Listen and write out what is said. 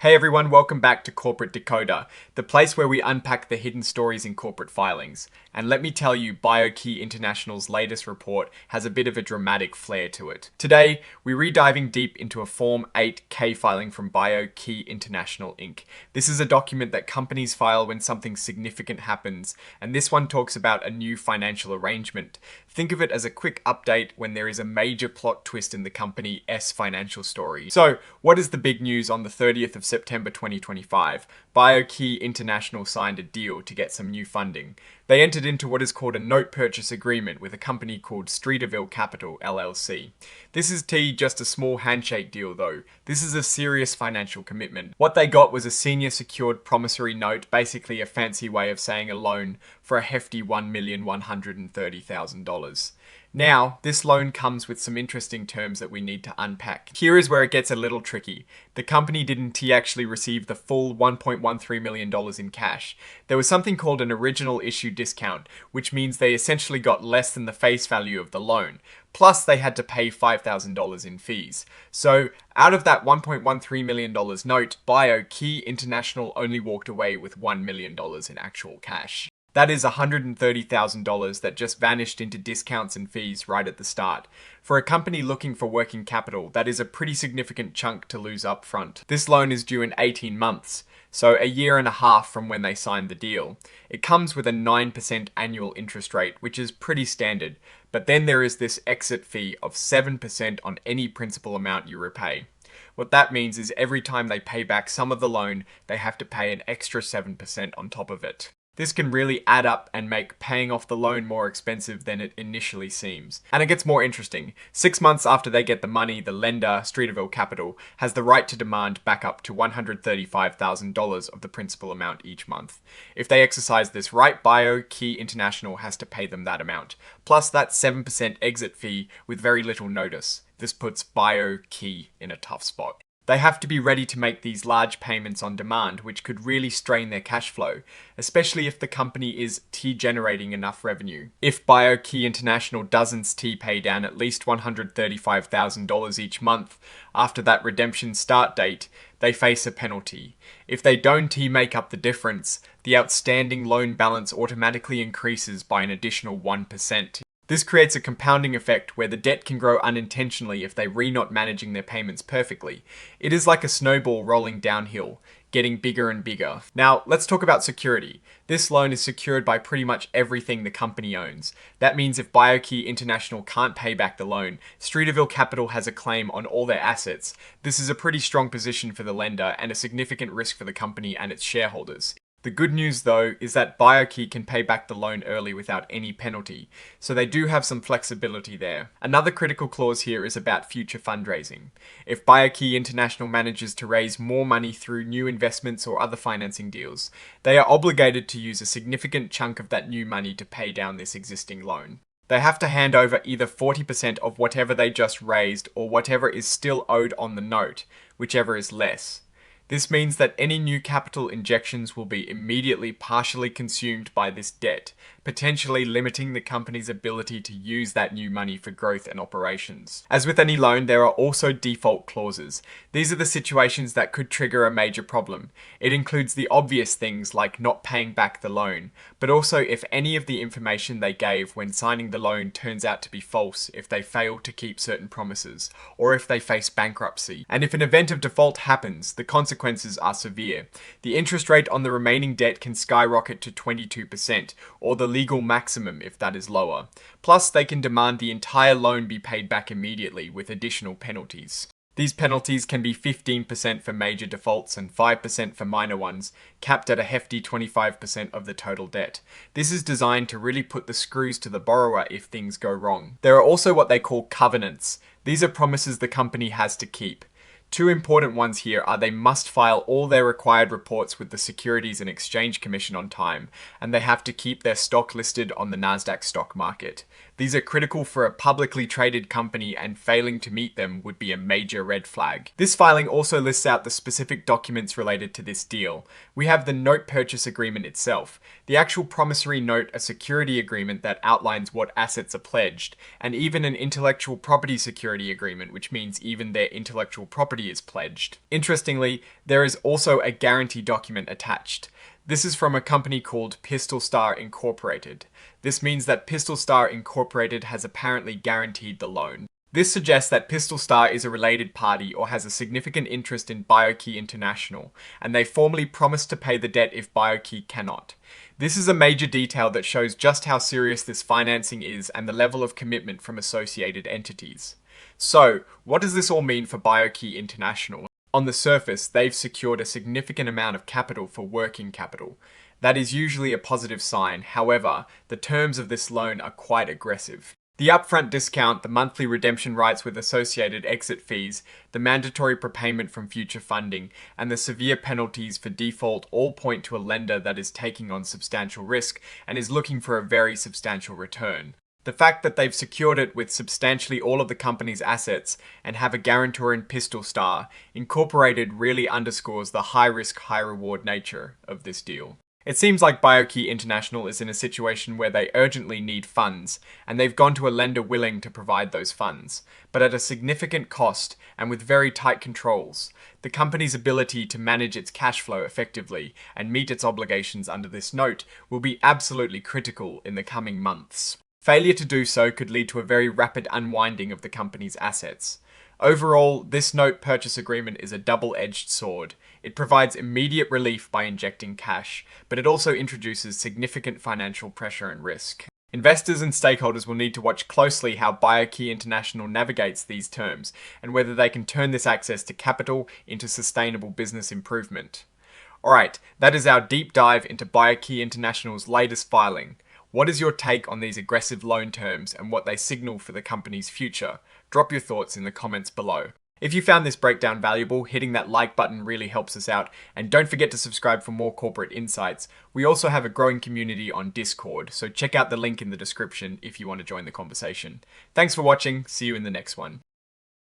Hey everyone, welcome back to Corporate Decoder, the place where we unpack the hidden stories in corporate filings. And let me tell you, BioKey International's latest report has a bit of a dramatic flair to it. Today, we're re-diving deep into a Form 8K filing from BioKey International Inc. This is a document that companies file when something significant happens, and this one talks about a new financial arrangement. Think of it as a quick update when there is a major plot twist in the company's financial story. So, what is the big news on the 30th of September 2025? BioKey International signed a deal to get some new funding. They entered into what is called a note purchase agreement with a company called Streeterville Capital LLC. This is just a small handshake deal though. This is a serious financial commitment. What they got was a senior secured promissory note, basically a fancy way of saying a loan for a hefty $1,130,000. Now, this loan comes with some interesting terms that we need to unpack. Here is where it gets a little tricky. The company didn't actually receive the full $1.13 million in cash. There was something called an original issue discount, which means they essentially got less than the face value of the loan. Plus, they had to pay $5,000 in fees. So, out of that $1.13 million note, BioKey International only walked away with $1 million in actual cash. That is $130,000 that just vanished into discounts and fees right at the start. For a company looking for working capital, that is a pretty significant chunk to lose up front. This loan is due in 18 months, so a year and a half from when they signed the deal. It comes with a 9% annual interest rate, which is pretty standard, but then there is this exit fee of 7% on any principal amount you repay. What that means is every time they pay back some of the loan, they have to pay an extra 7% on top of it. This can really add up and make paying off the loan more expensive than it initially seems. And it gets more interesting. 6 months after they get the money, the lender, Streeterville Capital, has the right to demand back up to $135,000 of the principal amount each month. If they exercise this right, BioKey International has to pay them that amount, plus that 7% exit fee with very little notice. This puts BioKey in a tough spot. They have to be ready to make these large payments on demand, which could really strain their cash flow, especially if the company is generating enough revenue. If BioKey International doesn't pay down at least $135,000 each month after that redemption start date, they face a penalty. If they don't make up the difference, the outstanding loan balance automatically increases by an additional 1%. This creates a compounding effect where the debt can grow unintentionally if they're not managing their payments perfectly. It is like a snowball rolling downhill, getting bigger and bigger. Now, let's talk about security. This loan is secured by pretty much everything the company owns. That means if BioKey International can't pay back the loan, Streeterville Capital has a claim on all their assets. This is a pretty strong position for the lender and a significant risk for the company and its shareholders. The good news though is that BioKey can pay back the loan early without any penalty, so they do have some flexibility there. Another critical clause here is about future fundraising. If BioKey International manages to raise more money through new investments or other financing deals, they are obligated to use a significant chunk of that new money to pay down this existing loan. They have to hand over either 40% of whatever they just raised or whatever is still owed on the note, whichever is less. This means that any new capital injections will be immediately partially consumed by this debt, potentially limiting the company's ability to use that new money for growth and operations. As with any loan, there are also default clauses. These are the situations that could trigger a major problem. It includes the obvious things like not paying back the loan, but also if any of the information they gave when signing the loan turns out to be false, if they fail to keep certain promises, or if they face bankruptcy. And if an event of default happens, the consequences are severe. The interest rate on the remaining debt can skyrocket to 22%, or the legal maximum if that is lower. Plus, they can demand the entire loan be paid back immediately with additional penalties. These penalties can be 15% for major defaults and 5% for minor ones, capped at a hefty 25% of the total debt. This is designed to really put the screws to the borrower if things go wrong. There are also what they call covenants. These are promises the company has to keep. Two important ones here are they must file all their required reports with the Securities and Exchange Commission on time, and they have to keep their stock listed on the Nasdaq stock market. These are critical for a publicly traded company, and failing to meet them would be a major red flag. This filing also lists out the specific documents related to this deal. We have the note purchase agreement itself, the actual promissory note, a security agreement that outlines what assets are pledged, and even an intellectual property security agreement, which means even their intellectual property is pledged. Interestingly, there is also a guarantee document attached. This is from a company called Pistol Star Incorporated. This means that Pistol Star Incorporated has apparently guaranteed the loan. This suggests that Pistol Star is a related party or has a significant interest in BioKey International, and they formally promised to pay the debt if BioKey cannot. This is a major detail that shows just how serious this financing is and the level of commitment from associated entities. So, what does this all mean for BioKey International? On the surface, they've secured a significant amount of capital for working capital. That is usually a positive sign. However, the terms of this loan are quite aggressive. The upfront discount, the monthly redemption rights with associated exit fees, the mandatory prepayment from future funding, and the severe penalties for default all point to a lender that is taking on substantial risk and is looking for a very substantial return. The fact that they've secured it with substantially all of the company's assets and have a guarantor in Pistol Star Incorporated really underscores the high-risk, high-reward nature of this deal. It seems like BioKey International is in a situation where they urgently need funds, and they've gone to a lender willing to provide those funds, but at a significant cost and with very tight controls. The company's ability to manage its cash flow effectively and meet its obligations under this note will be absolutely critical in the coming months. Failure to do so could lead to a very rapid unwinding of the company's assets. Overall, this note purchase agreement is a double-edged sword. It provides immediate relief by injecting cash, but it also introduces significant financial pressure and risk. Investors and stakeholders will need to watch closely how BioKey International navigates these terms and whether they can turn this access to capital into sustainable business improvement. Alright, that is our deep dive into BioKey International's latest filing. What is your take on these aggressive loan terms and what they signal for the company's future? Drop your thoughts in the comments below. If you found this breakdown valuable, hitting that like button really helps us out, and don't forget to subscribe for more corporate insights. We also have a growing community on Discord, so check out the link in the description if you want to join the conversation. Thanks for watching, see you in the next one.